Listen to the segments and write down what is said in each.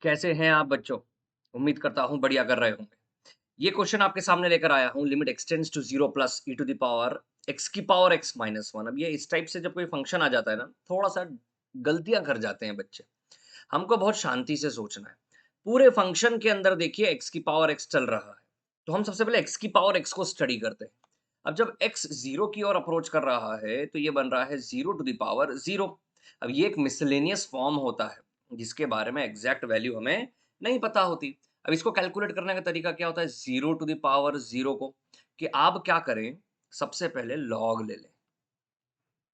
कैसे हैं आप बच्चों? उम्मीद करता हूँ बढ़िया कर रहे होंगे। ये क्वेश्चन आपके सामने लेकर आया हूँ limit extends to 0 plus E to the power X की पावर एक्स माइनस 1। अब ये इस टाइप से जब कोई फंक्शन आ जाता है ना, थोड़ा-सा गलतियाँ कर जाते हैं बच्चे। हमको बहुत शांति से सोचना है। पूरे फंक्शन के अंदर देखिए एक्स की पावर एक्स चल रहा है। तो हम सबसे पहले एक्स की पावर एक्स को स्टडी करते हैं। अब जब एक्स 0 की ओर अप्रोच कर रहा है, तो ये बन रहा है 0 टू द पावर 0। अब ये एक मिसलेनियस फॉर्म होता है, जिसके बारे में एग्ज़ैक्ट वैल्यू हमें नहीं पता होती। अब इसको कैलकुलेट करने का तरीका क्या होता है 0 टू द पावर 0 को, कि आप क्या करें, सबसे पहले लॉग ले लें,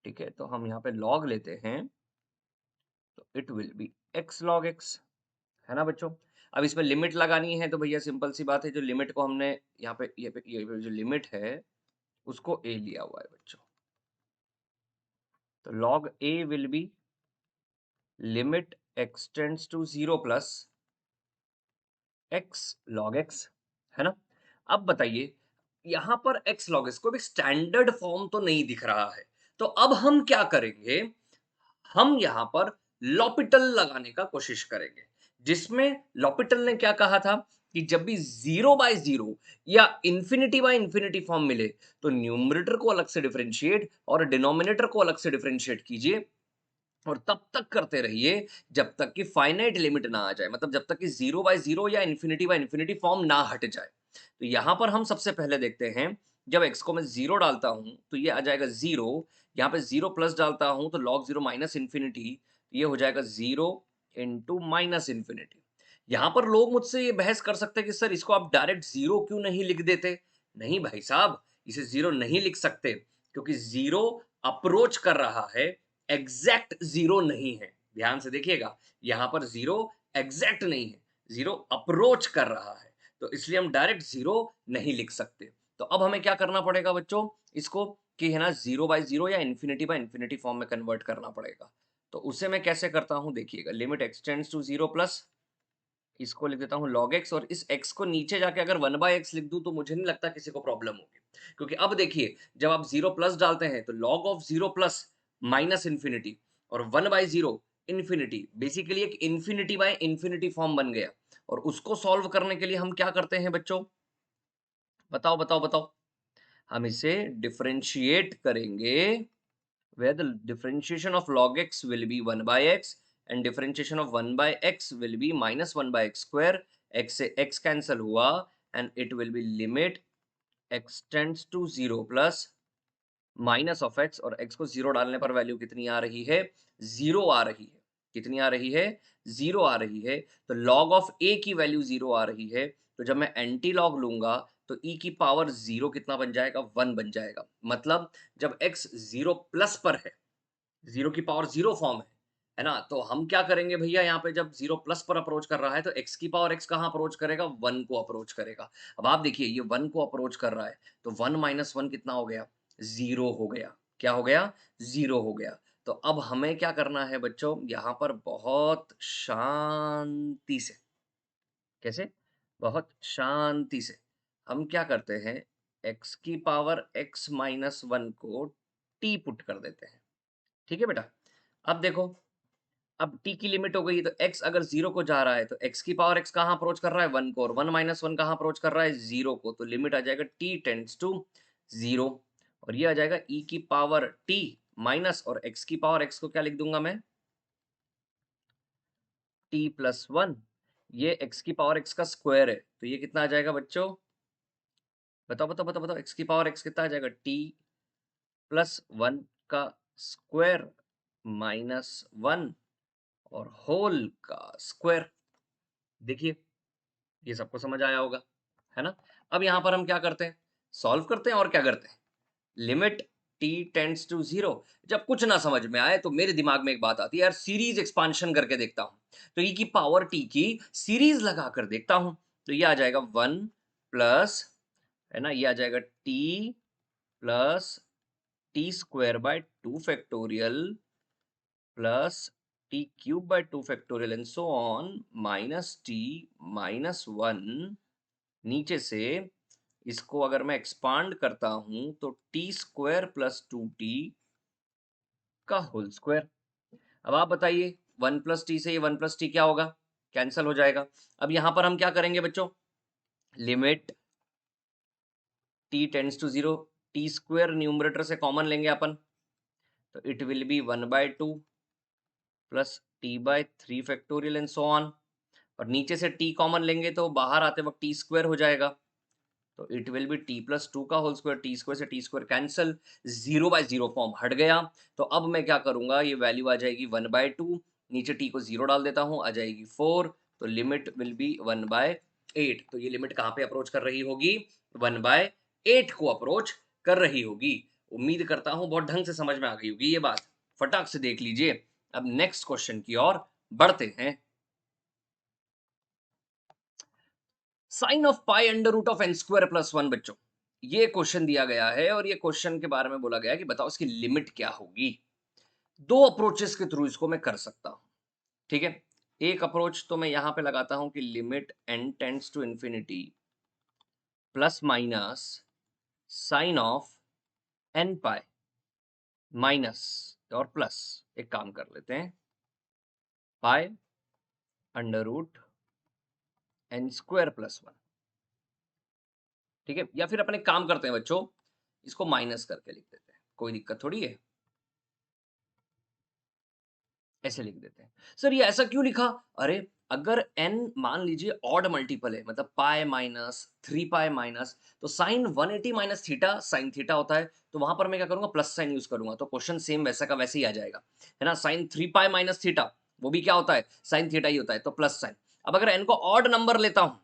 ठीक है? तो हम यहाँ पे लॉग लेते हैं, तो it will B x log x. है ना बच्चों? अब इसमें लिमिट लगानी है तो भैया सिंपल सी बात है, जो लिमिट को हमने यहाँ पे ये जो लिमिट है उसको a लिया हुआ है बच्चों। तो log a will be limit x tends to 0 plus x log x, है ना? अब बताइए, यहाँ पर x log x को भी स्टैंडर्ड फॉर्म तो नहीं दिख रहा है। तो अब हम क्या करेंगे, हम यहाँ पर लॉपिटल लगाने का कोशिश करेंगे, जिसमें लॉपिटल ने क्या कहा था कि जब भी 0 बाय 0 या इंफिनिटी बाय इंफिनिटी फॉर्म मिले, तो न्यूमरेटर को अलग से डिफरेंशिएट और डिनोमिनेटर को अलग से डिफरेंशिएट कीजिए और तब तक करते रहिए जब तक कि फाइनाइट लिमिट ना आ जाए, मतलब जब तक कि 0 बाय 0 या इंफिनिटी बाय इंफिनिटी फॉर्म ना हट जाए। तो यहाँ पर हम सबसे पहले देखते हैं, जब x को मैं 0 डालता हूँ, तो ये आ जाएगा 0, यहाँ पे 0 प्लस डालता हूँ, तो log 0 माइनस इन्फिनिटी, ये हो जाएगा 0 इंटू माइनस इन्फिनिटी। यहाँ पर लोग मुझसे ये बहस कर सकते हैं कि सर इसको आप डायरेक्ट 0 क्यों नहीं लिख देते? नहीं भाई साहब, इसे 0 नहीं लिख सकते, क्योंकि 0 अप्रोच कर रहा है, एग्जैक्ट 0 नहीं है। ध्यान से देखिएगा, यहाँ पर 0 एग्जैक्ट नहीं है, 0 अप्रोच कर रहा है। तो इसलिए हम डायरेक्ट 0 नहीं लिख सकते। तो अब हमें क्या करना पड़ेगा बच्चों, इसको कि है ना 0 बाय 0 या इंफिनिटी बाय इंफिनिटी फॉर्म में कन्वर्ट करना पड़ेगा। तो उसे मैं कैसे करता हूँ देखिएगा, limit x tends to 0 plus इसको लिख देता हूँ log x, और इस x को नीचे जाके अगर 1 बाय x लिख दूँ तो मुझे नहीं लगता किसी को प्रॉब्लम होगी। क्योंकि अब देखिए, जब आप 0 प्लस डालते हैं तो log of 0 plus minus infinity और 1 बाय 0 इन्फिनिटी, बेसिकली एक इन्फिनिटी बाय इन्फिनिटी फॉर्म बन गया। और उसको सॉल्व करने के लिए हम क्या करते हैं बच्चों? बताओ, बताओ, बताओ। हम इसे डिफरेंशिएट करेंगे, where the differentiation of log x will be 1 by x and differentiation of 1 by x will be minus 1 by x square। x से x cancel हुआ and it will be limit x tends to 0 plus minus of x, और x को 0 डालने पर value कितनी आ रही है? 0 आ रही है। कितनी आ रही है? 0 आ रही है। तो लॉग ऑफ ए की वैल्यू 0 आ रही है। तो जब मैं एंटी लॉग लूँगा तो ई की पावर 0 कितना बन जाएगा? 1 बन जाएगा। मतलब जब एक्स 0 प्लस पर है, 0 की पावर 0 फॉर्म है ना? तो हम क्या करेंगे भैया, यहाँ पे जब 0 प्लस पर अप्रोच कर रहा है तो x की पावर x कहाँ अप्रोच करेगा? 1 को अप्रोच करेगा। अब आप देखिए, ये 1 को अप्रोच कर रहा है, तो 1 माइनस 1 कितना हो गया? 0 हो गया। क्या हो गया? 0 हो गया। तो अब हमें क्या करना है बच्चों? यहाँ पर बहुत शांति से, कैसे? बहुत शांति से हम क्या करते हैं, x की पावर x माइनस 1 को t पुट कर देते हैं। ठीक है बेटा? अब देखो, अब t की लिमिट हो गई है, तो x अगर 0 को जा रहा है तो x की पावर x कहाँ अप्रोच कर रहा है? 1 को, और 1 माइनस 1 कहाँ अप्रोच कर रहा है? 0 को। तो लिमिट आ जाएगा t टेंड्स टू 0, और ये आ जाएगा e की पावर t माइनस, और x की पावर x को क्या लिख दूंगा मैं? t plus 1। ये x की पावर x का स्क्वायर है, तो ये कितना आ जाएगा बच्चों? बताओ, बताओ, बताओ, बताओ। x की पावर x कितना आ जाएगा? t प्लस 1 का स्क्वायर माइनस 1 और होल का स्क्वायर। देखिए, ये सबको समझ आया होगा, है ना? अब यहाँ पर हम क्या करते हैं? सॉल्व करते हैं, और क्या करते हैं? Limit t tends to 0। जब कुछ ना समझ में आए तो मेरे दिमाग में एक बात आती है, यार सीरीज एक्सपांशन करके देखता हूँ। तो e की पावर t की सीरीज लगा कर देखता हूँ। तो ये आ जाएगा 1 प्लस, है ना? ये आ जाएगा t plus T square by 2 factorial plus T cube bye 2 factorial and so on minus T minus 1। नीचे से इसको अगर मैं एक्सपांड करता हूं तो टी स्क्वायर प्लस 2t का होल स्क्वायर। अब आप बताइए, 1 प्लस टी से ये 1 प्लस टी क्या होगा? कैंसल हो जाएगा। अब यहाँ पर हम क्या करेंगे बच्चों, limit t tends to 0, T square numerator से कॉमन लेंगे अपन, तो it will be 1/2 plus T by 3 factorial and so on. और नीचे से t कॉमन लेंगे तो बाहर आते वक्त टी स्क्वायर हो जाएगा, तो it will B t plus 2 का होल स्क्वायर, टी स्क्वायर से टी स्क्वायर कैंसल, 0/0 फॉर्म हट गया। तो अब मैं क्या करूंगा, ये वैल्यू आ जाएगी 1/2, नीचे t को 0 डाल देता हूं, आ जाएगी 4, तो लिमिट विल बी 1/8। तो ये लिमिट कहाँ पे अप्रोच कर रही होगी, 1/8 को अप्रोच कर रही होगी। उम्मीद करता हूं बहुत ढंग से समझ में आ गई होगी ये बात, फटाक से देख लीजिए। अब नेक्स्ट क्वेश्चन की ओर बढ़ते हैं। Sine of pi under root of N square plus 1 बच्चों, ये क्वेश्चन दिया गया है और ये क्वेश्चन के बारे में बोला गया है कि बताओ इसकी लिमिट क्या होगी। दो अप्रोचेस के थ्रू इसको मैं कर सकता हूं, ठीक है। एक अप्रोच तो मैं यहां पे लगाता हूं कि limit N tends to infinity plus minus sine of N pi minus और प्लस, एक काम कर लेते हैं, pi under root N square plus 1, ठीक है। या फिर अपने काम करते हैं बच्चों, इसको माइनस करके लिख देते हैं, कोई दिक्कत थोड़ी है, ऐसे लिख देते हैं। सर ये ऐसा क्यों लिखा? अरे अगर n मान लीजिए ऑड मल्टीपल है, मतलब पाई माइनस 3 पाई माइनस, तो sine 180 minus theta sine theta होता है, तो वहां पर मैं क्या करूंगा, प्लस साइन यूज करूंगा, तो क्वेश्चन सेम वैसा का वैसे ही आ जाएगा, है ना। साइन 3 पाई माइनस थीटा वो भी क्या होता है, साइन थीटा ही होता है, तो प्लस साइन। अब अगर n को ऑड नंबर लेता हूं,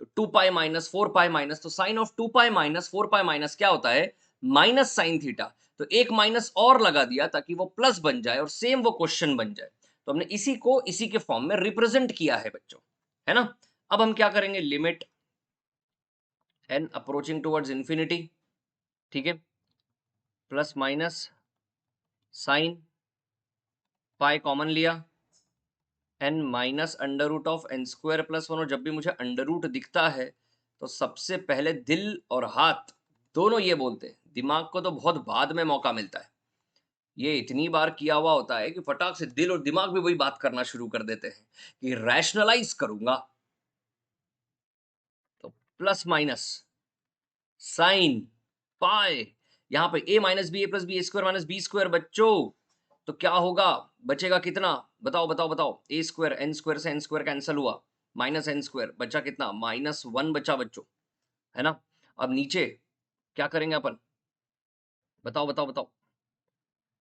तो 2 पाई माइनस 4 पाई माइनस, तो sine of 2 pi minus 4 pi minus क्या होता है, माइनस साइन थीटा। तो एक माइनस और लगा दिया ताकि वो प्लस बन जाए और सेम वो क्वेश्चन बन जाए। तो हमने इसी को इसी के फॉर्म में रिप्रेजेंट किया है बच्चों, है ना। अब हम क्या करेंगे, limit n approaching towards infinity, ठीक है, plus minus sine pi common लिया, n minus under root of N square plus 1, और जब भी मुझे अंडर रूट दिखता है तो सबसे पहले दिल और हाथ दोनों ये बोलते हैं, दिमाग को तो बहुत बाद में मौका मिलता है, ये इतनी बार किया हुआ होता है कि फटाक से दिल और दिमाग भी वही बात करना शुरू कर देते हैं कि रैशनलाइज करूंगा, तो प्लस माइनस साइन पाई, यहां पे a minus B A plus B A square minus B square बच्चों, तो क्या होगा, बचेगा कितना, बताओ बताओ बताओ, ए स्क्वायर एन स्क्वायर से एन स्क्वायर कैंसिल हुआ, माइनस एन स्क्वायर बचा कितना, -1 बचा बच्चों, है ना। अब नीचे क्या करेंगे अपन, बताओ बताओ बताओ,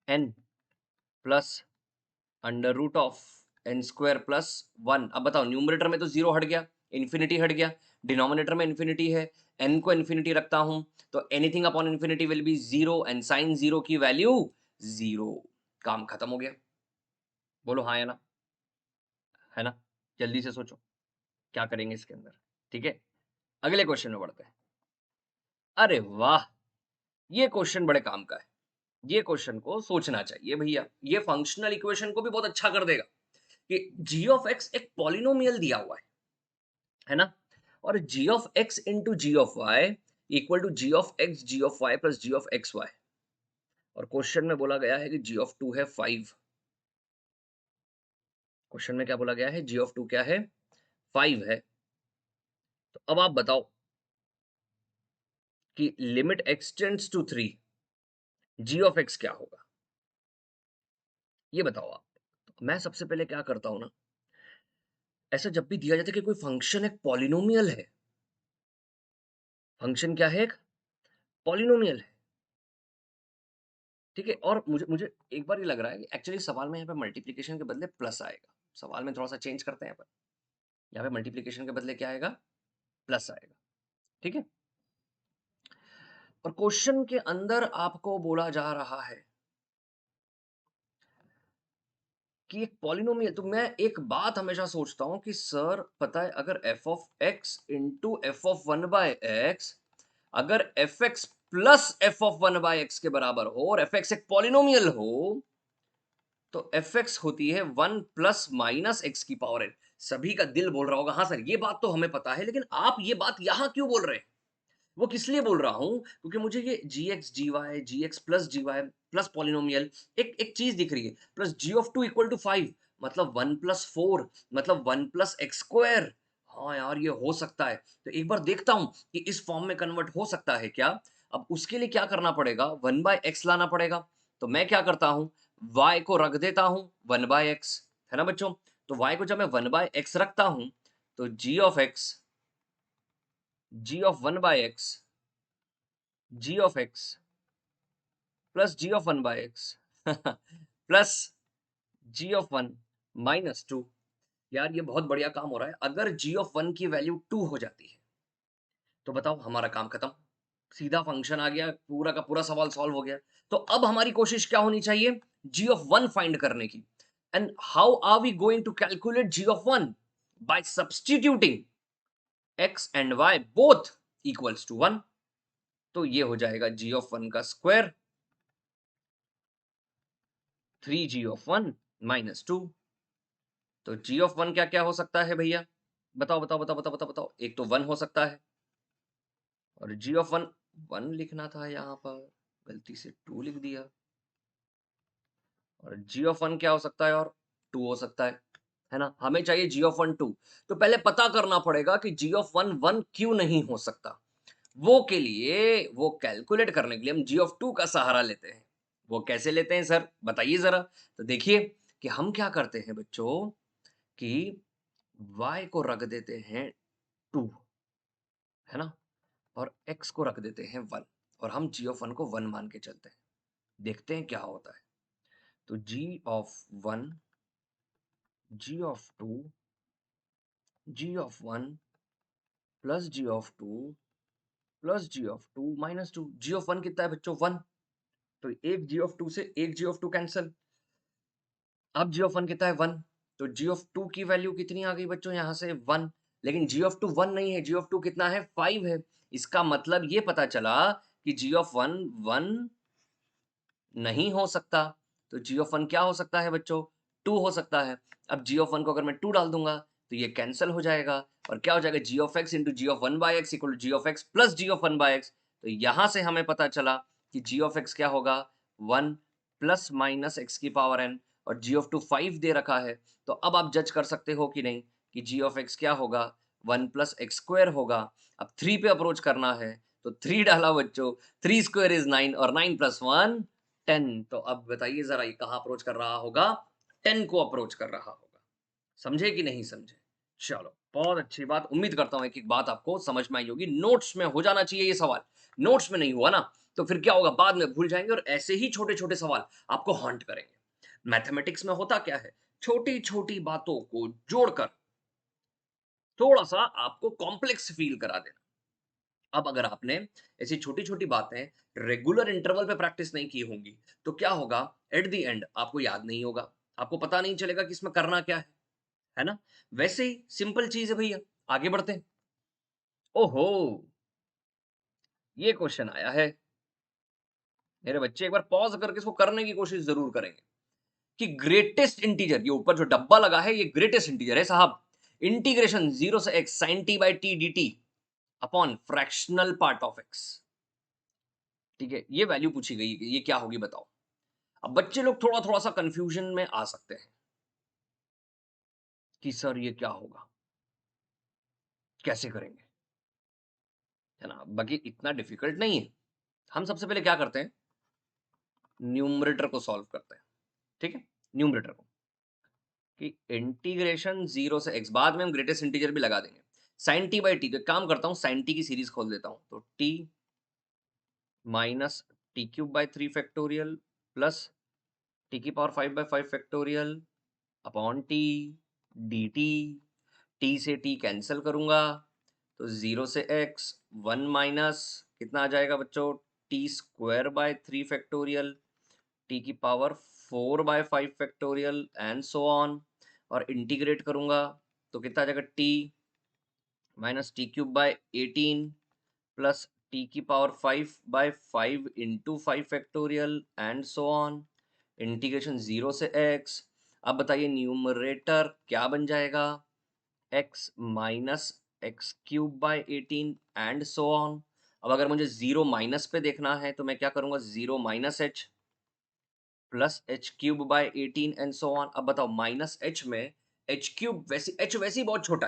N plus under root of N square plus 1। अब बताओ, न्यूमरेटर में तो जीरो हट गया, इन्फिनिटी हट गया, डिनोमिनेटर में इन्फिनिटी है, एन को इन्फिनिटी रखता हूं, तो anything upon infinity will be zero, and sine zero की वैल्यू जीरो, काम खत्म हो गया। बोलो हाँ या ना, है ना। जल्दी से सोचो क्या करेंगे इसके अंदर, ठीक है। अगले क्वेश्चन में बढ़ते हैं। अरे वाह, ये क्वेश्चन बड़े काम का है, ये क्वेश्चन को सोचना चाहिए भैया, ये फंक्शनल इक्वेशन को भी बहुत अच्छा कर देगा कि g ऑफ x एक पॉलिनोमियल दिया हुआ है ना, और g of x into G of Y equal to G of X G of Y plus G of X Y, और क्वेश्चन में बोला गया है कि g ऑफ 2 है 5, क्वेश्चन में क्या बोला गया है, g ऑफ 2 क्या है, 5 है। तो अब आप बताओ कि limit x tends to 3, g of x क्या होगा, ये बताओ आप। तो मैं सबसे पहले क्या करता हूं ना, ऐसा जब भी दिया जाता है कि कोई फंक्शन एक पॉलिनोमियल है, फंक्शन क्या है, एक पॉलिनोमियल है, ठीक है। और मुझे मुझे एक बार ये लग रहा है कि एक्चुअली सवाल में यहाँ पे मल्टीप्लिकेशन के बदले प्लस आएगा, सवाल में थोड़ा सा चेंज करते हैं अपन, यहाँ पे मल्टीप्लिकेशन के बदले क्या आएगा, प्लस आएगा, ठीक है। और क्वेश्चन के अंदर आपको बोला जा रहा है कि एक पॉलिनोमियल, तो मैं एक बात हमेशा सोचता हूं कि सर पता है, अगर F of x into F of 1/x, अगर F x plus F of 1/x के बराबर हो और एफ एक्स एक पॉलिनोमियल हो, तो एफ एक्स होती है 1 प्लस माइनस एक्स की पावर एन। सभी का दिल बोल रहा होगा हाँ सर ये बात तो हमें पता है, लेकिन आप ये बात यहां क्यों बोल रहे हैं। वो किस लिए बोल रहा हूं, क्योंकि मुझे ये G X plus G Y plus polynomial एक एक चीज दिख रही है, plus g of 2 equal to 5, मतलब 1 प्लस 4 मतलब 1 प्लस एक्स स्क्वायर। हाँ यार, ये हो सकता है। तो एक बार देखता हूँ कि इस फॉर्म में कन्वर्ट हो सकता है क्या? अब उसके लिए क्या करना पड़ेगा? 1 बाय एक्स लाना पड़ेगा। तो मैं क्या करता हूँ, y को रख देता हूँ 1 बाय एक्स, है ना बच्चों? तो y को जब मैं 1 बाय एक्स रखता हूँ, तो g of 1 by X, g of x plus g of 1 by X plus g of 1 minus 2। यार ये बहुत बढ़िया काम हो रहा है। अगर g ऑफ 1 की वैल्यू 2 हो जाती है, तो बताओ हमारा काम खत्म। सीधा फंक्शन आ गया, पूरा का पूरा सवाल सॉल्व हो गया। तो अब हमारी कोशिश क्या होनी चाहिए? g ऑफ 1 फाइंड करने की। And how are we going to calculate g of 1? By substituting x and y both equals to 1। तो ये हो जाएगा g ऑफ 1 का स्क्वायर 3g ऑफ 1 माइनस 2। तो g ऑफ 1 क्या-क्या हो सकता है भैया? बताओ, बताओ, बताओ, बताओ, बताओ, बताओ। एक तो 1 हो सकता है और g ऑफ 1 1 लिखना था यहाँ पर, गलती से 2 लिख दिया। और g ऑफ 1 क्या हो सकता है और 2 हो सकता है ना? हमें चाहिए g ऑफ 1 2। तो पहले पता करना पड़ेगा कि g ऑफ 1 1 क्यों नहीं हो सकता? वो के लिए वो कैलकुलेट करने के लिए हम g ऑफ 2 का सहारा लेते हैं। वो कैसे लेते हैं सर? बताइए ज़रा। तो देखिए कि हम क्या करते हैं बच्चों कि y को रख देते हैं 2, है ना? और x को रख देते हैं 1 और हम g ऑफ 1 को 1 मान के चलते हैं। देखते हैं क्या होता है। तो g of 1, g of 2, g of 1 plus g of 2 plus g of 2 minus 2। g of 1 कितना है बच्चों? 1। तो एक g ऑफ 2 से एक g ऑफ 2 कैंसल। अब g ऑफ 1 कितना है? 1। तो g ऑफ 2 की वैल्यू कितनी आ गई बच्चों यहाँ से? 1। लेकिन g ऑफ 2 1 नहीं है, g ऑफ 2 कितना है? 5 है। इसका मतलब ये पता चला कि g ऑफ 1 1 नहीं हो सकता। तो g ऑफ 1 क्या हो सकता है बच्चों? 2 हो सकता है। अब g ऑफ 1 को अगर मैं 2 डाल दूँगा, तो ये कैंसल हो जाएगा और क्या हो जाएगा? g of x into g of 1 by x equal to g of x plus g of 1 by x। तो यहाँ से हमें पता चला कि g ऑफ x क्या होगा? 1 प्लस माइनस x की पावर n और g ऑफ 2 5 दे रखा है। तो अब आप जज कर सकते हो कि नहीं कि g ऑफ x क्या होगा? 1 प्लस x स्क्वायर होगा। अब 3 पे अप्रोच करना है, तो 3 डाला बच्चों, 3 स्क्वायर इज़ 9 और 9 प्लस 1 10। तो अब बताइए ज़रा ये कहाँ अप्रोच कर रहा होगा? 10 को अप्रोच कर रहा होगा। समझे कि नहीं समझे? चलो, बहुत अच्छी बात। उम्मीद करता हूँ एक-एक बात आपको समझ में आई होगी। नोट्स में हो जाना चाहिए ये सवाल। नोट्स में नहीं हुआ ना, तो फिर क्या होगा? बाद में भूल जाएँगे और ऐसे ही छोटे-छोटे सवाल आपको हॉन्ट करेंगे। मैथमेटिक्स में होता क्या है? छोटी-छोटी बातों को जोड़कर थोड़ा-सा आपको कॉम्प्लेक्स फ़ील करा देना। अब अगर आपने ऐसी छोटी-छोटी बातें रेगुलर इंटरवल पे प्रैक्टिस नहीं की होंगी, तो क्या होगा? एट द एंड आपको याद नहीं होगा। आपको पता नहीं चलेगा कि इसमें करना क्या है ना? वैसे ही सिंपल चीज़ है भैया, आगे बढ़ते हैं। ओहो! ये क्वेश्चन आया है। मेरे बच्चे एक बार पॉज़ करके इसको करने की कोशिश ज़रूर करेंगे कि ग्रेटेस्ट इंटीजर, ये ऊपर जो डब्बा लगा है, ये ग्रेटेस्ट इंटीजर है साहब। इंटीग्रेशन 0 से x sin t by t dt upon fractional part of x। ठीक है? ये वैल्यू पूछी गई है, ये क्या होगी बताओ? अब बच्चे लोग थोड़ा-थोड़ा सा कन्फ्यूजन में आ सकते हैं कि सर ये क्या होगा? कैसे करेंगे? है ना? बाकी इतना डिफिकल्ट नहीं है। हम सबसे पहले क्या करते हैं? न्यूमरेटर को सॉल्व करते हैं। ठीक है? न्यूमरेटर को कि इंटीग्रेशन 0 से x, बाद में हम ग्रेटेस्ट इंटीजर भी लगा देंगे। sin t बाय t, तो एक काम करता हूँ sin t की सीरीज़ खोल देता हूँ। तो t minus t cube by 3 factorial plus t की power 5 by 5 factorial upon t dt। t से t कैंसल करूँगा, तो 0 से x 1 माइनस कितना आ जाएगा बच्चों? t square by 3 factorial, t की power 4 by 5 factorial and so on. और इंटीग्रेट करूँगा तो कितना आ जाएगा? t minus t cube by 18 plus t की power 5 by 5 into 5 factorial and so on. Integration 0 से x। अब बताइए न्यूमरेटर क्या बन जाएगा? x minus x cube by 18 and so on. अब अगर मुझे 0 माइनस पे देखना है तो मैं क्या करूँगा? 0 minus h plus H cube by 18 and so on. अब बताओ माइनस एच में एच क्यूब वैसे ही बहुत छोटा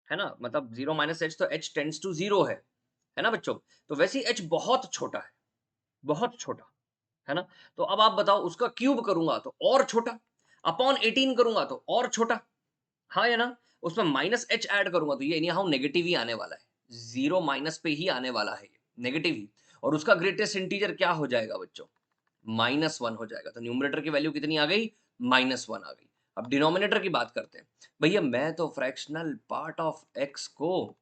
है ना? मतलब 0 माइनस एच तो एच टेंड्स टू 0 है ना बच्चों? तो वैसे ही एच बहुत छोटा है, बहुत छोटा, है ना? तो अब आप बताओ उसका क्यूब करूँगा तो और छोटा, अपॉन 18 करूँगा तो और छोटा, हाँ या ना? उसमें माइनस एच ऐड करूँगा तो ये एनी हाउ नेगेटिव ही आने वाला है। 0 माइनस पे ही आने वाला है ये, नेगेटिव ही। और उसका ग्रेटेस्ट इंटीजर क्या हो जाएगा बच्चों? -1 हो जाएगा। तो न्यूमरेटर की वैल्यू कितनी आ गई? -1 आ गई। अब डिनोमिनेटर की बात करते हैं। भैया मैं तो फ्रैक्शनल पार्ट ऑफ एक्स को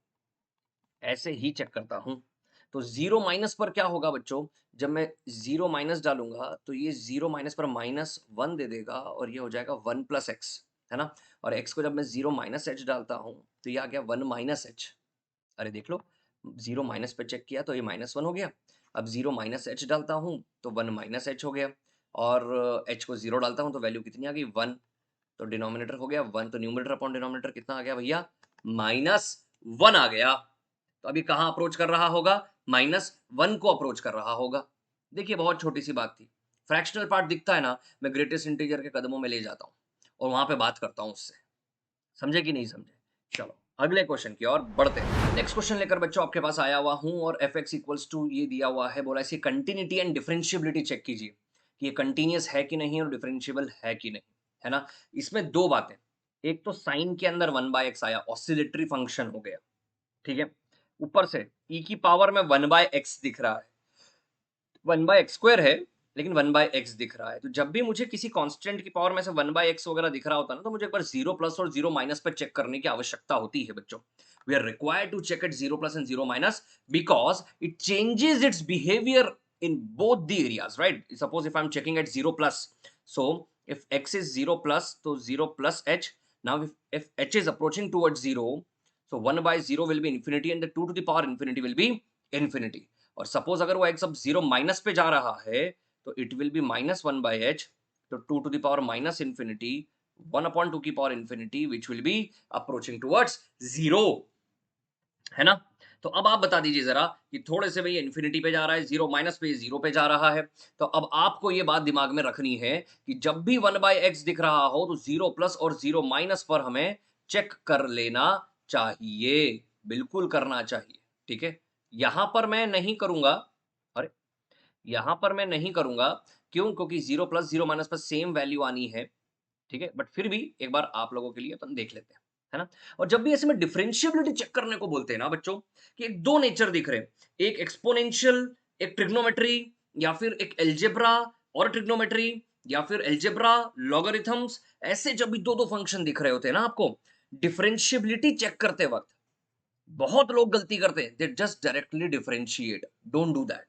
ऐसे ही चेक करता हूँ। तो 0 माइनस पर क्या होगा बच्चों? जब मैं 0 माइनस डालूँगा, तो ये 0 माइनस पर -1 दे देगा और ये हो जाएगा 1 प्लस एक्स, है ना? और एक्स को जब मैं 0 माइनस एच डालता हूँ, तो ये आ गया 1 माइनस एच। अरे देख लो, 0 माइनस पे चेक किया तो ये -1 हो गया। अब 0 माइनस एच डालता हूँ, तो 1 माइनस एच हो गया और एच को 0 डालता हूँ, तो वैल्यू कितनी आ गई? 1। तो डिनोमिनेटर हो गया 1, तो न्यूमरेटर अपॉन डिनोमिनेटर कितना आ गया भैया? -1 आ गया। तो अभी कहाँ अप्रोच कर रहा होगा? -1 को अप्रोच कर रहा होगा। देखिए बहुत छोटी-सी बात थी। फ्रैक्शनल पार्ट दिखता है ना, मैं ग्रेटेस्ट इंटीजर के कदमों में ले जाता हूँ और वहाँ पे बात करता हूँ उससे। समझे कि नहीं समझे? चलो, अगले क्वेश्चन की ओर बढ़ते हैं। नेक्स्ट क्वेश्चन लेकर बच्चों आपके पास आया हुआ हूँ और fx इक्वल्स टू ये दिया हुआ है, बोला इसकी कंटिन्यूटी एंड डिफरेंशिएबिलिटी चेक कीजिए कि ये कंटीन्यूअस है कि नहीं और डिफरेंशिएबल है कि नहीं, है ना? इसमें 2 बातें, एक तो साइन के अंदर 1/x आया, ऑसिलेटरी फंक्शन हो गया, ठीक है? ऊपर से e की पावर में 1/x दिख रहा है। 1/x² है, लेकिन 1/x दिख रहा है। तो जब भी मुझे किसी कांस्टेंट की पावर में से 1/x वगैरह दिख रहा होता है ना, तो मुझे एक बार 0 प्लस और 0 माइनस पे चेक करने की आवश्यकता होती है बच्चों। We are required to check at 0 plus and 0 minus because it changes its behaviour in both the areas, right? Suppose if I'm checking at 0 plus, so if x is 0 plus, so 0 plus h. Now if h is approaching towards 0, so 1/0 will be infinity and the 2 to the power infinity will be infinity. और suppose अगर वो x अब 0 minus पे जा रहा है, तो it will B -1/h, तो 2 to the power minus infinity, 1/2 की power infinity which will be approaching towards 0, है ना? तो अब आप बता दीजिए ज़रा कि थोड़े से भैया इंफिनिटी पे जा रहा है, 0 माइनस पे 0 पे जा रहा है। तो अब आपको ये बात दिमाग में रखनी है कि जब भी 1/x दिख रहा हो, तो 0 प्लस और 0 माइनस पर हमें चेक कर लेना चाहिए, बिल्कुल करना चाहिए, ठीक है? यहाँ पर मैं नहीं करूँगा, अरे! यहाँ पर मैं नहीं करूँगा, क्यों? क्योंकि 0 प्लस 0 माइनस पर सेम वैल्यू आनी है, ठीक है? बट फिर भी एक बार आप लोगों के लिए अपन देख लेते हैं, है ना? और जब भी ऐसे में डिफरेंशिएबिलिटी चेक करने को बोलते हैं ना बच्चों, कि एक 2 नेचर दिख रहे हैं, एक एक्सपोनेंशियल, एक ट्रिग्नोमेट्री, या फिर एक अलजेब्रा और ट्रिग्नोमेट्री, या फिर अलजेब्रा, लॉगरिथम्स, ऐसे जब भी 2-2 फंक्शन दिख रहे होते हैं ना आपको, डिफरेंशिएबिलिटी चेक करते वक़्त, बहुत लोग गलती करते हैं, they just directly differentiate, don't do that.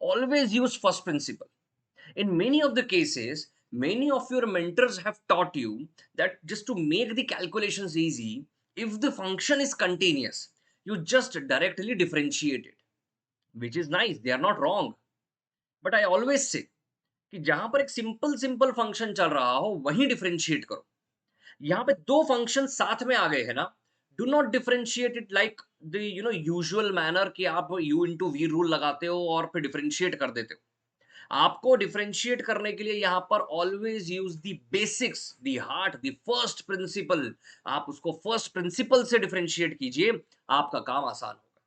Always use first principle. In many of the cases, many of your mentors have taught you that just to make the calculations easy, if the function is continuous, you just directly differentiate it, which is nice. They are not wrong. But I always say कि जहां पर एक simple simple function चल रहा हो वहीं differentiate करो। यहाँ पे 2 फंक्शन साथ में आ गए हैं ना, do not differentiate it like the usual manner कि आप u इंटू वी रूल लगाते हो और फिर डिफरेंशिएट कर देते हो। आपको डिफरेंशिएट करने के लिए यहाँ पर always use the basics, the heart, the first principle. आप उसको फर्स्ट प्रिंसिपल से डिफरेंशिएट कीजिए, आपका काम आसान होगा,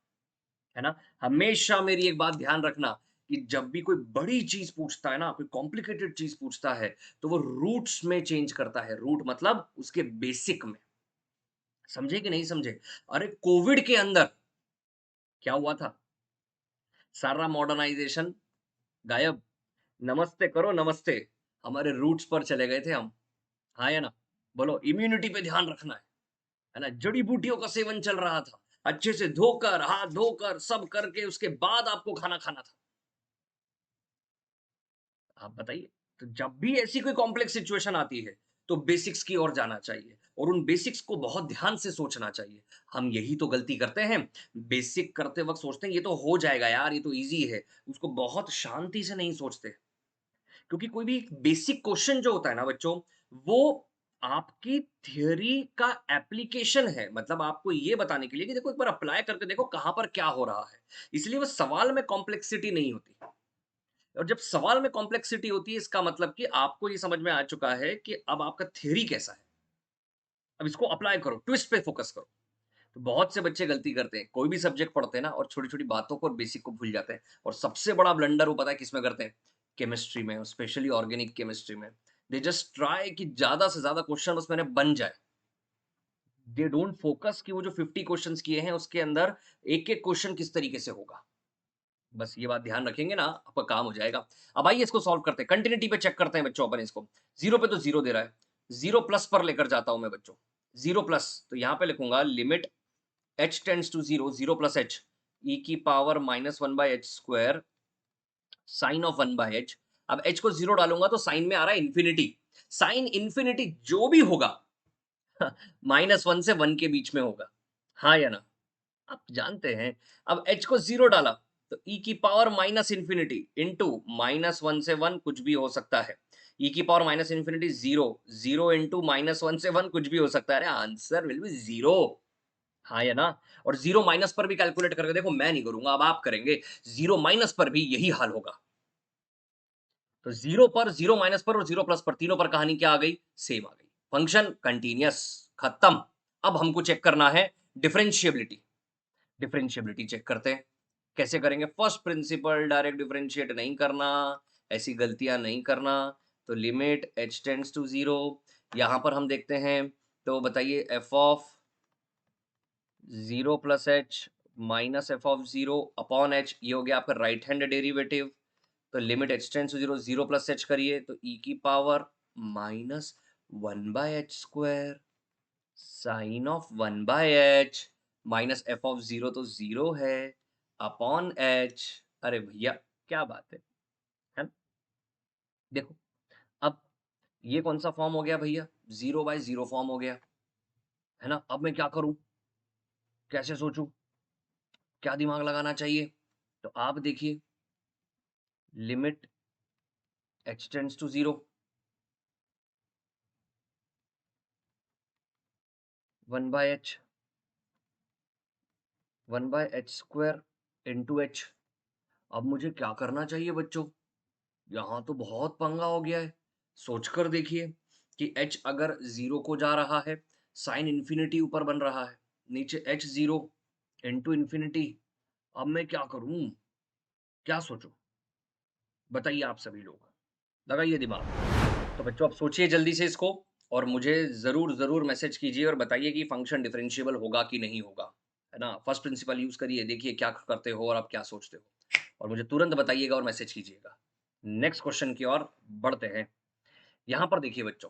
है ना? हमेशा मेरी एक बात ध्यान रखना कि जब भी कोई बड़ी चीज पूछता है ना, कोई कॉम्प्लिकेटेड चीज पूछता है, तो वो रूट्स में चेंज करता है। रूट मतलब उसके बेसिक में। समझे कि नहीं समझे? अरे कोविड के अंदर क्या हुआ था? सारा मॉडर्नाइजेशन गायब। नमस्ते करो नमस्ते। हमारे रूट्स पर चले गए थे हम। हाँ या ना? बोलो इम्यूनिटी पे ध्यान रखना है ना? जड़ी-बूटियों का सेवन चल रहा था। अच्छे से धोकर, हाथ धोकर, सब करके उसके बाद आपको खाना खाना था। आप बताइए? तो जब भी ऐसी कोई कॉम्प्लेक्स सिचुएशन आती है, तो बेसिक्स की ओर जाना चाहिए और उन बेसिक्स को बहुत ध्यान से सोचना चाहिए। हम यही तो गलती करते हैं, बेसिक करते वक़्त सोचते हैं ये तो हो जाएगा यार, ये तो ईज़ी है। उसको बहुत शांति से नहीं सोचते। क्योंकि कोई भी बेसिक क्वेश्चन जो होता है ना बच्चों, वो आपकी थियरी का एप्लीकेशन है। मतलब आपको ये बताने के लिए कि देखो एक बार अप्लाई करके देखो कहाँ पर क्या हो रहा है। इसलिए वो सवाल में कॉम्प्लेक्सिटी नहीं होती। और जब सवाल में कॉम्प्लेक्सिटी होती है, इसका मतलब कि आपको ये समझ में आ चुका है कि अब आपका थ्योरी कैसा है। अब इसको अप्लाई करो, ट्विस्ट पे फोकस करो। तो बहुत से बच्चे गलती करते हैं, कोई भी सब्जेक्ट पढ़ते हैं ना और छोटी-छोटी बातों को और बेसिक को भूल जाते हैं और सबसे बड़ा ब्लंडर वो पता है किसमें करते हैं? केमिस्ट्री में, स्पेशली ऑर्गेनिक केमिस्ट्री में। दे जस्ट ट्राई कि ज़्यादा से ज़्यादा क्वेश्चन उसमें ना बन जाए। दे डोंट फोकस कि वो जो 50 क्वेश्चन्स किए हैं, उसके अंदर एक-एक क्वेश्चन किस तरीके से होगा। बस ये बात ध्यान रखेंगे ना, आपका काम हो जाएगा। अब आइए इसको सॉल्व करते हैं। कंटिन्यूटी पे चेक करते हैं बच्चों अपन इसको। 0 पे तो 0 दे रहा है। 0 प्लस पर लेकर जाता हूँ मैं बच्चों। 0 प्लस तो यहाँ पे लिखूँगा limit h tends to 0, 0 plus h e की power minus 1 by h square sine of 1 by h। अब h को 0 डालूँगा तो साइन में आ रहा है इन्फिनिटी। साइन इन्फिनिटी जो भी होगा -1 से 1 के बीच में होगा। हाँ या ना? आप जानते हैं, अब h को 0 डाला, तो e की पावर माइनस इन्फिनिटी इंटू -1 से 1 कुछ भी हो सकता है। e की पावर माइनस इन्फिनिटी 0, 0 इंटू -1 से 1 कुछ भी हो सकता है। अरे आंसर विल बी 0। हाँ या ना? और 0 माइनस पर भी कैलकुलेट करके देखो, मैं नहीं करूँगा, अब आप करेंगे। 0 माइनस पर भी यही हाल होगा। तो 0 पर, 0 माइनस पर और 0 प्लस पर तीनों पर कहानी क्या आ गई? सेम आ गई। फंक्शन कंटीन्यूअस, खत्म। अब हमको चेक करना है डिफरेंशिएबिलिटी। डिफरेंशिएबिलिटी चेक करते हैं। कैसे करेंगे? फर्स्ट प्रिंसिपल, डायरेक्ट डिफरेंशिएट नहीं करना, ऐसी गलतियाँ नहीं करना। तो लिमिट h टेंड्स टू 0, यहाँ पर हम देखते हैं, तो बताइए f of 0 plus h minus f of 0 upon h, ये हो गया आपका राइट हैंड डेरिवेटिव। तो limit h tends to 0, 0 plus h करिए तो e की power minus 1 by h square sine of 1 by h minus f of 0 तो 0 है अपॉन h। अरे भैया क्या बात है ना? देखो, अब ये कौन सा फॉर्म हो गया भैया? 0 बाय 0 फॉर्म हो गया, है ना? अब मैं क्या करूं? कैसे सोचूं? क्या दिमाग लगाना चाहिए? तो आप देखिए, limit h tends to 0, 1 by h, 1 by h square into h। अब मुझे क्या करना चाहिए बच्चों? यहाँ तो बहुत पंगा हो गया है। सोचकर देखिए कि h अगर 0 को जा रहा है, साइन इन्फिनिटी ऊपर बन रहा है, नीचे h 0 इंटू इन्फिनिटी। अब मैं क्या करूँ? क्या सोचूँ? बताइए आप सभी लोग, लगाइए दिमाग। तो बच्चों आप सोचिए जल्दी से इसको और मुझे ज़रूर मैसेज कीजिए और बताइए कि फंक्शन डिफरेंशिएबल होगा कि नहीं होगा, है ना? फर्स्ट प्रिंसिपल यूज़ करिए, देखिए क्या करते हो और आप क्या सोचते हो और मुझे तुरंत बताइएगा और मैसेज कीजिएगा। नेक्स्ट क्वेश्चन की ओर बढ़ते हैं। यहाँ पर देखिए बच्चों,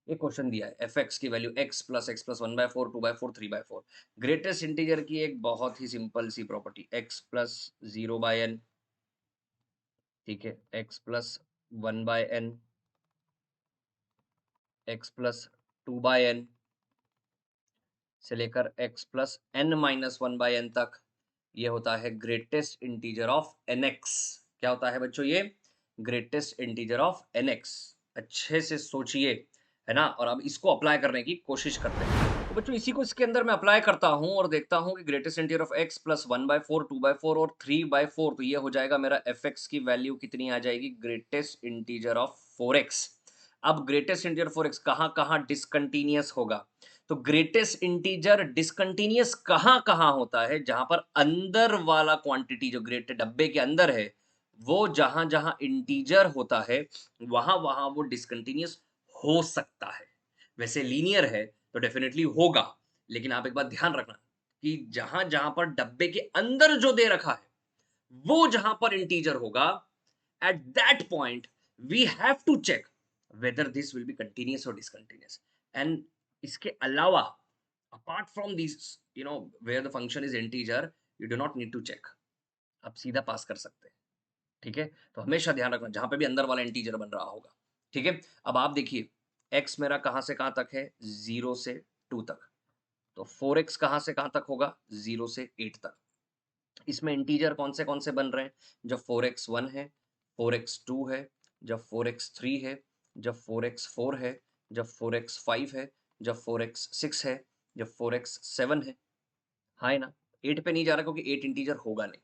एक क्वेश्चन दिया है f(x) की value x plus 1/4, 2/4, 3/4। Greatest integer की एक बहुत ही सिंपल सी प्रॉपर्टी x प्लस 0/n, ठीक है? x plus 1/n, x plus 2/n से लेकर x plus n minus 1/n तक, ये होता है ग्रेटेस्ट इंटीजर ऑफ nx। क्या होता है बच्चों ये? Greatest integer of nx। अच्छे से सोचिए, है ना? और अब इसको अप्लाई करने की कोशिश करते हैं। तो बच्चों इसी को इसके अंदर मैं अप्लाई करता हूँ और देखता हूँ कि greatest integer of x plus 1/4, 2/4 और 3/4, तो ये हो जाएगा मेरा fx की वैल्यू कितनी आ जाएगी? Greatest integer of 4x। अब ग्रेटेस्ट इंटीजर 4x कहाँ-कहाँ डिसकंटीन्यूअस होगा? तो ग्रेटेस्ट इंटीजर डिसकंटीन्यूअस कहाँ-कहाँ होता है? जहाँ पर अंदर वाला क्वांटिटी जो ग्रेट डब्बे के अंदर है, वो जहाँ-जहाँ इंटीजर होता है, वहाँ-वहाँ वो डिसकंटीन्यूअस हो सकता है। वैसे लीनियर है तो डेफिनिटली होगा, लेकिन आप एक बात ध्यान रखना कि जहाँ-जहाँ पर डब्बे के अंदर जो दे रखा है, वो जहाँ पर इंटीजर होगा, at that point we have to check whether this will be continuous or discontinuous। and इसके अलावा apart from these, where the function is integer, you do not need to check। आप सीधा पास कर सकते हैं। ठीक है? तो हमेशा ध्यान रखना जहाँ पे भी अंदर वाला इंटीजर बन रहा होगा। ठीक है? अब आप देखिए, x मेरा कहाँ से कहाँ तक है? 0 से 2 तक। तो 4x कहाँ से कहाँ तक होगा? 0 से 8 तक। इसमें इंटीजर कौन से बन रहे हैं? जब 4x1 है, 4x2 है, जब 4x3 है, जब 4x4 है, जब 4x5 है, जब 4x6 है, जब 4x7 है। हाँ है ना? 8 पे नहीं जा रहा क्योंकि 8 इंटीजर होगा नहीं।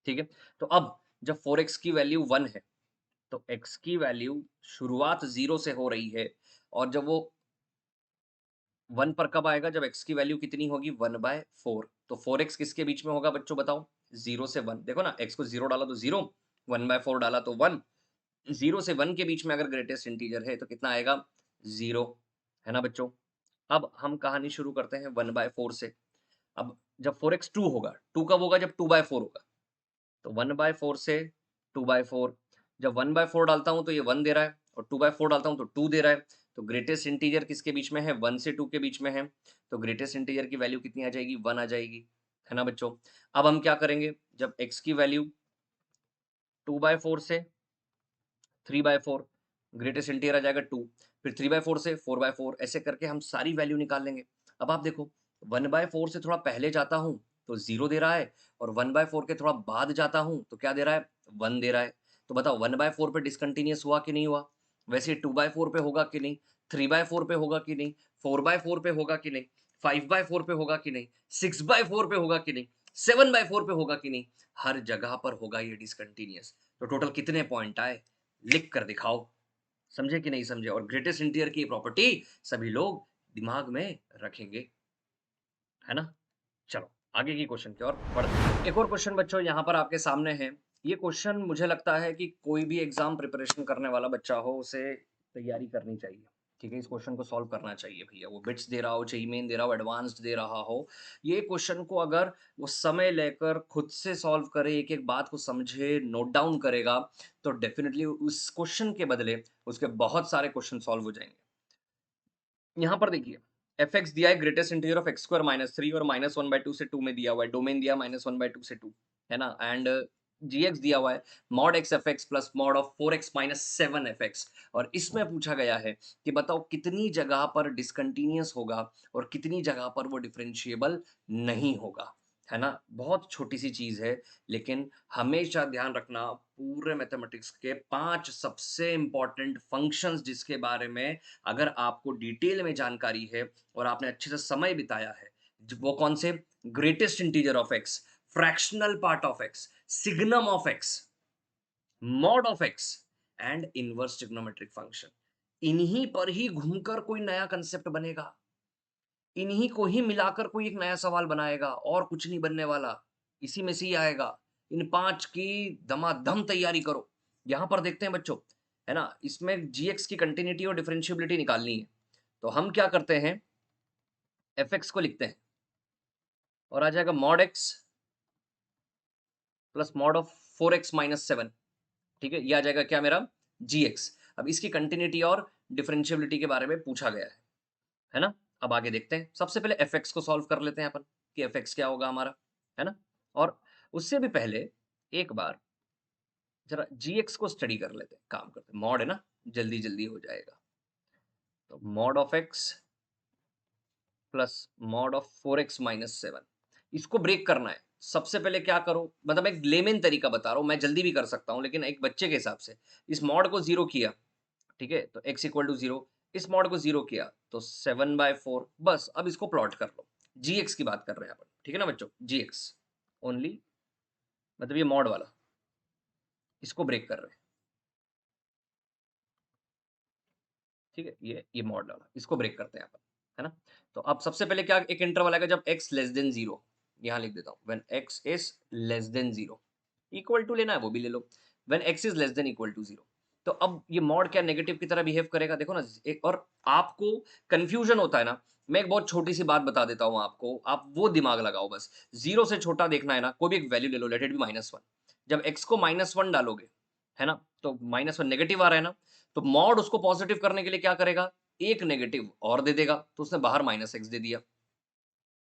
ठीक है? तो अब जब 4x की वैल्यू 1 है, तो x की वैल्यू शुरुआत 0 से हो रही है और जब वो 1 पर कब आएगा? जब x की वैल्यू कितनी होगी? 1/4 तो 4x किसके बीच में होगा बच्चों बताओ? 0 से 1 देखो ना x को 0 डाला तो 0, 1/4 डाला तो 1, 0 से 1 के बीच में अगर ग्रेटेस्ट इंटीजर है तो कितना आएगा? 0 है ना बच्चों? अब हम कहानी शुरू करते हैं 1/4 से। अब जब 4x 2 होगा, 2 कब होगा? जब 2/4 होगा। तो 1/4 से 2/4 जब 1/4 डालता हूँ तो ये 1 दे रहा है और 2/4 डालता हूँ तो 2 दे रहा है। तो ग्रेटेस्ट इंटीजर किसके बीच में है? 1 से 2 के बीच में है। तो ग्रेटेस्ट इंटीजर की वैल्यू कितनी आ जाएगी? 1 आ जाएगी। है ना बच्चों? अब हम क्या करेंगे? जब x की वैल्यू 2/4 से 3/4 ग्रेटेस्ट इंटीजर आ जाएगा 2 फिर 3/4 से 4/4 ऐसे करके हम सारी वैल्यू निकाल लेंगे। अब आप देखो 1/4 से थोड़ा पहले जाता हूँ तो 0 दे रहा है और 1/4 के थोड़ा बाद जाता हूँ तो क्या दे रहा है? 1 दे रहा है। तो बताओ 1/4 पे डिसकंटीन्यूअस हुआ कि नहीं हुआ? वैसे 2/4 पे होगा कि नहीं? 3/4 पे होगा कि नहीं? 4/4 पे होगा कि नहीं? 5/4 पे होगा कि नहीं? 6/4 पे होगा कि नहीं? 7/4 पे होगा कि नहीं? हर जगह पर होगा ये डिसकंटीन्यूअस। तो टोटल कितने पॉइंट आए? लिख कर दिखाओ। समझे कि नहीं समझे? और ग्रेटेस्ट इंटीरियर की प्रॉपर्टी सभी लोग दिमाग में रखेंगे, है ना? चलो, आगे की क्वेश्चन की ओर बढ़ते हैं। एक और क्वेश्चन बच्चों यहाँ पर आपके सामने है। ये क्वेश्चन मुझे लगता है कि कोई भी एग्ज़ाम प्रिपरेशन करने वाला बच्चा हो, उसे तैयारी करनी चाहिए। ठीक है? इस क्वेश्चन को सॉल्व करना चाहिए भैया। वो बिट्स दे रहा हो, जेईई मेन दे रहा हो, एडवांस्ड दे रहा हो। ये क्वेश्चन को अगर वो समय लेकर खुद से सॉल्व करे, एक-एक बात को समझे, नोट डाउन करेगा, तो डेफ़िनिटली उस क्वेश्चन के बदले उसके बहुत सारे क्वेश्चन सॉल्व हो जाएँगे। यहाँ पर देखिए, एफएक्स दिया है greatest integer of x square minus 3 और -1/2 से 2 में दिया हुआ है, डोमेन दिया -1/2 से 2, है ना? एंड जीएक्स दिया हुआ है, mod x FX plus mod of 4x minus 7 FX और इसमें पूछा गया है कि बताओ कितनी जगह पर डिसकंटीन्यूअस होगा और कितनी जगह पर वो डिफरेंशिएबल नहीं होगा, है ना? बहुत छोटी-सी चीज़ है, लेकिन हमेशा ध्यान रखना पूरे मैथमेटिक्स के 5 सबसे इम्पोर्टेंट फंक्शंस जिसके बारे में अगर आपको डिटेल में जानकारी है और आपने अच्छे से समय बिताया है, वो कौन से? Greatest integer of x, fractional part of x, signum of x, mod of x and inverse trigonometric function. इन्हीं पर ही घूमकर कोई नया कंसेप्ट बनेगा, इन्हीं को ही मिलाकर कोई एक नया सवाल बनाएगा और कुछ नहीं बनने वाला, इसी में से ही आएगा। इन 5 की दमादम तैयारी करो। यहां पर देखते हैं बच्चों, है ना? इसमें जीएक्स की कंटिन्यूटी और डिफरेंशिएबिलिटी निकालनी है। तो हम क्या करते हैं, एफएक्स को लिखते हैं और आ जाएगा mod x plus mod of 4x minus 7। ठीक है? ये आ जाएगा क्या मेरा? जीएक्स। अब इसकी कंटिन्यूटी और डिफरेंशिएबिलिटी के बारे में पूछा गया है ना? अब आगे देखते हैं। सबसे पहले एफएक्स को सॉल्व कर लेते हैं अपन कि एफएक्स क्या होगा हमारा, है ना? और उससे भी पहले एक बार जरा जीएक्स को स्टडी कर लेते हैं, काम करते हैं। मॉड है ना, जल्दी-जल्दी हो जाएगा। तो mod of x plus mod of 4x minus 7 इसको ब्रेक करना है। सबसे पहले क्या करो, मतलब एक लेमन तरीका बता रहा हूँ, मैं जल्दी भी कर सकता हूँ, लेकिन एक बच्चे के हिसाब से इस मॉड को 0 किया, ठीक है? तो x इक्वल टू 0 इस मॉड को 0 किया तो 7/4 बस अब इसको प्लॉट कर लो। जीएक्स की बात कर रहे हैं अपन, ठीक है ना बच्चों? जीएक्स ओनली मतलब ये मॉड वाला, इसको ब्रेक कर रहे हैं, ठीक है? ये मॉड वाला, इसको ब्रेक करते हैं अपन, है ना? तो अब सबसे पहले क्या एक इंटरवल आएगा जब x लेस देन 0 यहाँ लिख देता हूँ, when x is less than 0 equal to लेना है वो भी ले लो, when x is less than equal to 0 तो अब ये मॉड क्या नेगेटिव की तरह बिहेव करेगा देखो ना एक और आपको कन्फ्यूजन होता है ना, मैं एक बहुत छोटी-सी बात बता देता हूँ आपको, आप वो दिमाग लगाओ बस। 0 से छोटा देखना है ना, कोई भी एक वैल्यू ले लो, लेट इट बी -1 जब x को -1 डालोगे, है ना? तो -1 नेगेटिव आ रहा है ना? तो मॉड उसको पॉजिटिव करने के लिए क्या करेगा? एक नेगेटिव और दे देगा, तो उसने बाहर -x दे दिया,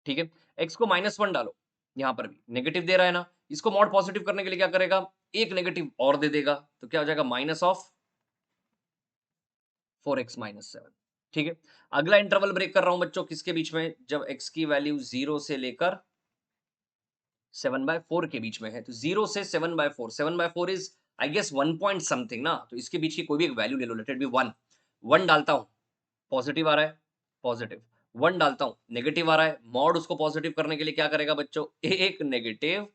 ठीक है? x को -1 डालो, यहाँ पर भी नेगेटिव दे रहा है ना? इसको मॉड पॉजिटिव करने के लिए क्या करेगा? एक नेगेटिव और दे देगा, तो क्या हो जाएगा? माइनस ऑफ 4x माइनस 7 ठीक है? अगला इंटरवल ब्रेक कर रहा हूँ बच्चों किसके बीच में? जब x की वैल्यू 0 से लेकर 7/4 के बीच में है, तो 0 से 7/4 7/4 is I guess 1 point something ना? तो इसके बीच की कोई भी एक वैल्यू ले लो, लेट इट बी 1 1 डालता हूँ, पॉज़िटिव आ रहा है, पॉज़िटिव, 1 डालता हूँ, नेगेटिव आ रहा है, मॉड उसको पॉज़िटिव करने के लिए क्या करेगा बच्चों? एक नेगेटिव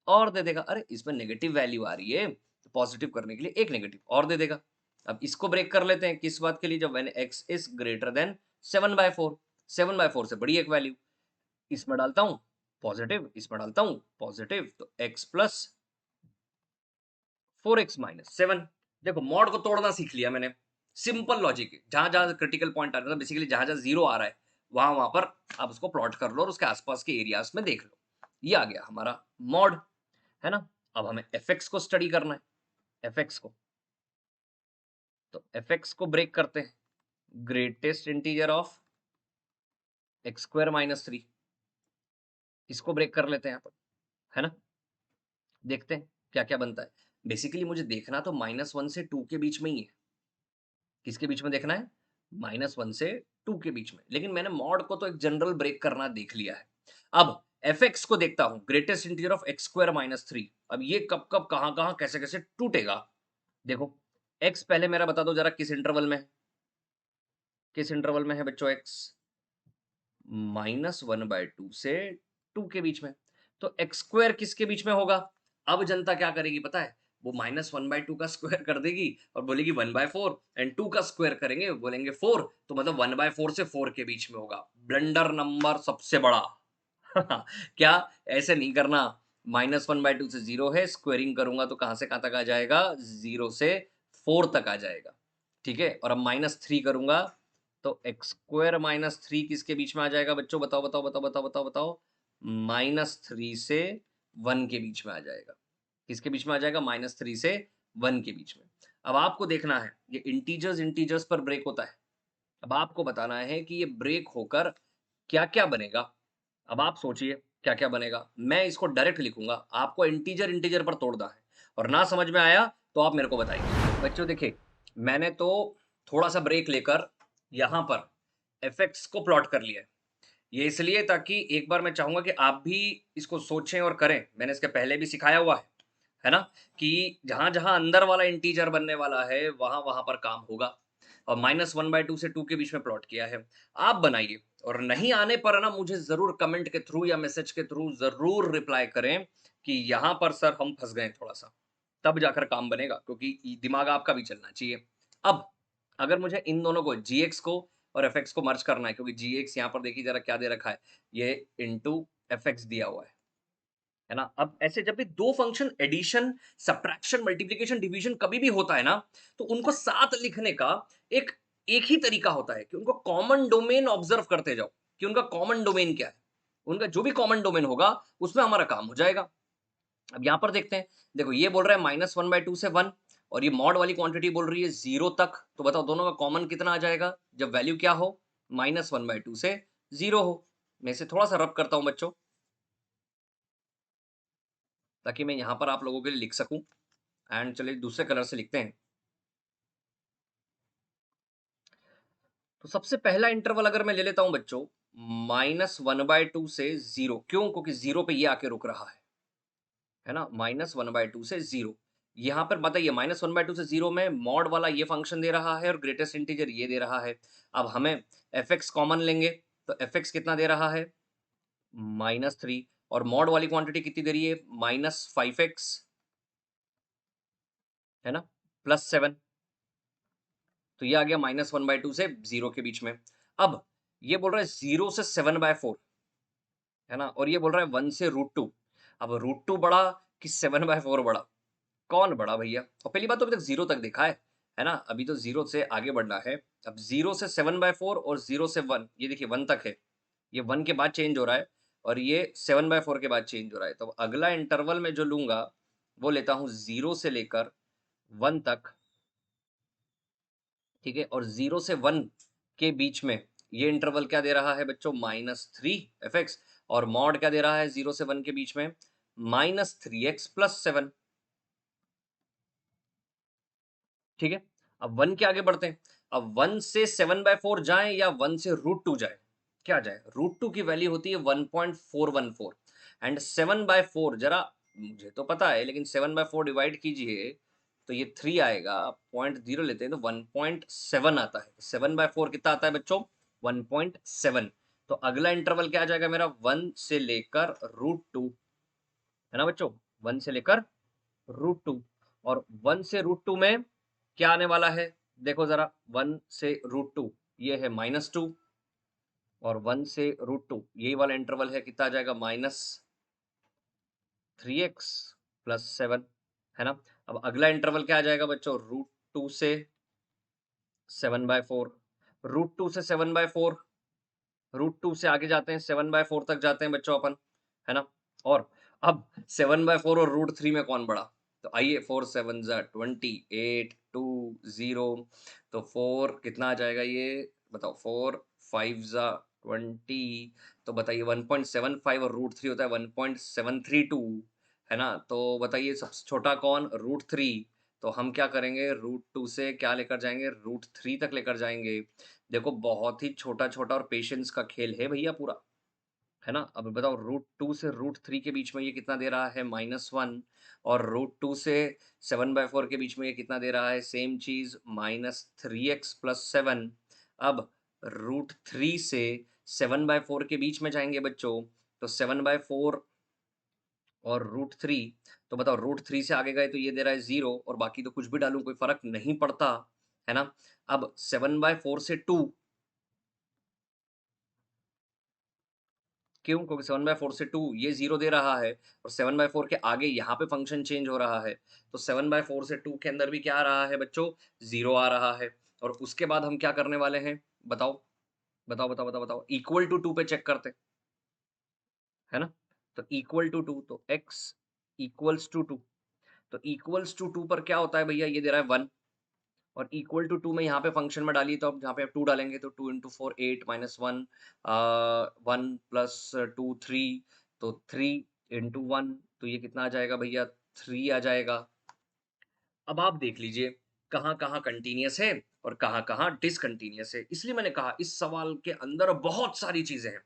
और दे देगा। अरे! इसमें नेगेटिव वैल्यू आ रही है, तो पॉजिटिव करने के लिए एक नेगेटिव और दे देगा। अब इसको ब्रेक कर लेते हैं किस बात के लिए, जब when x is greater than 7/4, 7/4 से बड़ी एक वैल्यू, इसमें डालता हूं पॉजिटिव, इसमें डालता हूं पॉजिटिव, तो x प्लस 4x-7। देखो मॉड को तोड़ना सीख लिया मैंने, सिंपल लॉजिक है। जहां जहां क्रिटिकल पॉइंट आ रहा है, बेसिकली जहां जहां जीरो आ रहा है वहां वहां पर आप उसको प्लॉट कर लो और उसके आसपास के एरियाज में देख लो। ये आ गया हमारा मॉड, है ना। अब हमें fx को स्टडी करना है, fx को, तो fx को ब्रेक करते हैं, ग्रेटेस्ट इंटीजर ऑफ x² - 3, इसको ब्रेक कर लेते हैं यहाँ पर, है ना। देखते हैं क्या क्या बनता है। बेसिकली मुझे देखना तो -1 से 2 के बीच में ही है। किसके बीच में देखना है? -1 से 2 के बीच में। लेकिन मैंने मॉड को तो एक जनरल ब्रेक करना देख लिया है। अब fx को देखता हूँ, ग्रेटेस्ट इंटीजर ऑफ x² - 3। अब ये कब-कब, कहाँ-कहाँ, कैसे-कैसे टूटेगा? देखो, x पहले मेरा बता दो ज़रा किस इंटरवल में है? किस इंटरवल में है बच्चों x? -1/2 से 2 के बीच में। तो x² किसके बीच में होगा? अब जनता क्या करेगी पता है? वो -1/2 का स्क्वायर कर देगी और बोलेगी 1/4, एंड 2 का स्क्वायर करेंगे, बोलेंगे 4, तो मतलब 1/4 से 4 के बीच में होगा। ब्लंडर नंबर सबसे बड़ा। क्या ऐसे नहीं करना? -1/2 से 0 है, स्क्वेयरिंग करूँगा तो कहाँ से कहाँ तक आ जाएगा? 0 से 4 तक आ जाएगा। ठीक है? और अब -3 करूँगा तो x² - 3 किसके बीच में आ जाएगा बच्चों? बताओ, बताओ, बताओ, बताओ, बताओ, बताओ। -3 से 1 के बीच में आ जाएगा। किसके बीच में आ जाएगा? -3 से 1 के बीच में। अब आपको देखना है, ये इंटीजर्स इंटीजर्स पर ब्रेक होता है। अब आपको बताना है कि ये ब्रेक होकर क्या-क्या बनेगा? अब आप सोचिए क्या-क्या बनेगा? मैं इसको डायरेक्ट लिखूँगा, आपको इंटीजर इंटीजर पर तोड़ना है और ना समझ में आया तो आप मेरे को बताइए। बच्चों देखिए, मैंने तो थोड़ा-सा ब्रेक लेकर यहाँ पर fx को प्लॉट कर लिया है। ये इसलिए ताकि एक बार मैं चाहूँगा कि आप भी इसको सोचें और करें। मैंने इसके पहले भी सिखाया हुआ है ना? कि जहाँ-जहाँ अंदर वाला इंटीजर बनने वाला है, वहाँ-वहाँ पर काम होगा। और -1/2 से 2 के बीच में प्लॉट किया है। आप बनाइए और नहीं आने पर ना मुझे ज़रूर कमेंट के थ्रू या मैसेज के थ्रू ज़रूर रिप्लाई करें कि यहाँ पर सर हम फँस गए थोड़ा-सा। तब जाकर काम बनेगा, क्योंकि दिमाग आपका भी चलना चाहिए। अब अगर मुझे इन दोनों को, gx को और fx को मर्ज करना है, क्योंकि gx यहाँ पर देखिए ज़रा क्या दे रखा है, ये इंटू fx दिया हुआ है ना? अब ऐसे जब भी 2 function addition, subtraction, multiplication, division कभी भी होता है ना, तो उनको साथ लिखने का एक एक ही तरीका होता है कि उनको कॉमन डोमेन ऑब्ज़र्व करते जाओ, कि उनका कॉमन डोमेन क्या है? उनका जो भी कॉमन डोमेन होगा, उसमें हमारा काम हो जाएगा। अब यहाँ पर देखते हैं, देखो ये बोल रहा है -1/2 से 1 और ये मॉड वाली क्वांटिटी बोल रही है 0 तक, तो बताओ दोनों का कॉमन कितना आ जाएगा? जब वैल्यू क्या हो? -1/2 से 0 हो। मैं इसे थोड़ा-सा रब करता हूँ बच्चों, ताकि मैं यहाँ पर आप लोगों के लिए लिख सकूँ। एंड चलिए दूसरे कलर से लिखते हैं। तो सबसे पहला इंटरवल अगर मैं ले लेता हूँ बच्चों, -1/2 से 0, क्यों? क्योंकि 0 पे ये आके रुक रहा है ना? -1/2 से 0। यहाँ पर बताइए, -1/2 से 0 में मॉड वाला ये फंक्शन दे रहा है और ग्रेटेस्ट इंटीजर ये दे रहा है। अब हमें fx कॉमन लेंगे, तो fx कितना दे रहा है? -3, और मॉड वाली क्वांटिटी कितनी दे रही है? -5x, है ना? +7, तो ये आ गया -1/2 से 0 के बीच में। अब ये बोल रहा है 0 से 7/4, है ना? और ये बोल रहा है 1 से √2। अब √2 बड़ा कि 7/4 बड़ा? कौन बड़ा भैया? और पहली बात तो अभी तक 0 तक देखा है ना? अभी तो 0 से आगे बढ़ना है। अब 0 से 7/4 और 0 से 1, ये देखिए 1 तक है। ये 1 के बाद चेंज हो रहा है और ये 7/4 के बाद चेंज हो रहा है। तो अगला इंटरवल में जो लूँगा, वो लेता हूँ 0 से लेकर 1 तक, ठीक है? और 0 से 1 के बीच में ये इंटरवल क्या दे रहा है बच्चों? -3 fx, और मॉड क्या दे रहा है 0 से 1 के बीच में? -3x + 7, ठीक है? अब 1 के आगे बढ़ते हैं। अब 1 से 7/4 जाएँ या 1 से √2 जाएँ? क्या जाए? √2 की वैल्यू होती है 1.414, एंड 7/4 ज़रा, मुझे तो पता है, लेकिन 7/4 डिवाइड कीजिए तो ये 3 आएगा, पॉइंट 0 लेते हैं तो 1.7 आता है। 7/4 कितना आता है बच्चों? 1.7। तो अगला इंटरवल क्या आ जाएगा मेरा? 1 से लेकर √2, है ना बच्चों? 1 से लेकर √2। और 1 से √2 में क्या आने वाला है? देखो ज़रा 1 से √2 ये है -2 और 1 से √2 यही वाला इंटरवल है कितना आ जाएगा -3x प्लस 7 है ना? अब अगला इंटरवल क्या आ जाएगा बच्चों? √2 से 7/4 √2 से 7/4 √2 से आगे जाते हैं 7/4 तक जाते हैं बच्चों अपन, है ना? और अब 7/4 और √3 में कौन बड़ा? तो आइए 4 7 ज़ा 28 2 0 तो 4 कितना आ जाएगा ये बताओ 4 5 ज़ा 20 तो बताइए 1.75 और √3 होता है 1.732 है ना? तो बताइए सबसे छोटा कौन? √3 तो हम क्या करेंगे √2 से क्या लेकर जाएँगे? √3 तक लेकर जाएँगे। देखो बहुत ही छोटा-छोटा और पेशेंस का खेल है भैया पूरा, है ना? अब बताओ √2 से √3 के बीच में ये कितना दे रहा है? -1 और √2 से 7/4 के बीच में ये कितना दे रहा है? सेम चीज़ -3x प्लस 7 अब √3 से 7/4 के बीच में जाएँगे बच्चों, तो 7/4 और √3 तो बताओ √3 से आगे गए तो ये दे रहा है 0 और बाकी तो कुछ भी डालूँ कोई फ़र्क नहीं पड़ता, है ना? अब 7/4 से 2 क्यों? क्योंकि 7/4 से 2 ये 0 दे रहा है और 7/4 के आगे यहाँ पे फ़ंक्शन चेंज हो रहा है। तो 7/4 से 2 के अंदर भी क्या आ रहा है बच्चों? 0 आ रहा है और उसके बाद हम क्या करने वाले हैं? बताओ? बताओ? इक्वल टू 2 पे चेक करते हैं, है ना? तो इक्वल टू 2 तो x इक्वल्स टू 2 तो इक्वल्स टू 2 पर क्या होता है भैया? ये दे रहा है 1 और इक्वल टू 2 में यहाँ पे फ़ंक्शन में डालिए तो अब यहाँ पे आप 2 डालेंगे तो 2 इंटू 4 8 माइनस 1 1 प्लस 2 3 तो 3 इंटू 1 तो ये कितना आ जाएगा भैया 3 आ जाएगा। अब आप देख लीजिए कहाँ-कहाँ कंटीन्यूअस है और कहाँ-कहाँ डिसकंटीन्यूअस है। इसलिए मैंने कहा इस सवाल के अंदर बहुत सारी चीज़ें हैं।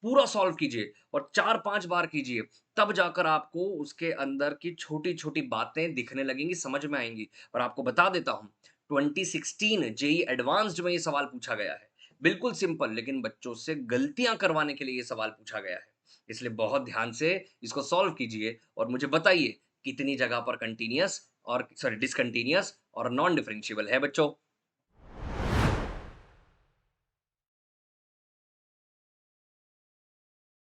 पूरा सॉल्व कीजिए और 4-5 बार कीजिए, तब जाकर आपको उसके अंदर की छोटी-छोटी बातें दिखने लगेंगी, समझ में आएँगी। और आपको बता देता हूँ 2016 जेईई एडवांस्ड में ये सवाल पूछा गया है। बिल्कुल सिंपल लेकिन बच्चों से गलतियाँ करवाने के लिए ये सवाल पूछा गया है। इसलिए बहुत ध्यान से इसको सॉल्व कीजिए और मुझे बताइए कितनी जगह पर कंटीन्यूअस और सॉरी डिसकंटीन्यूअस और नॉन डिफरेंशिएबल है बच्चों।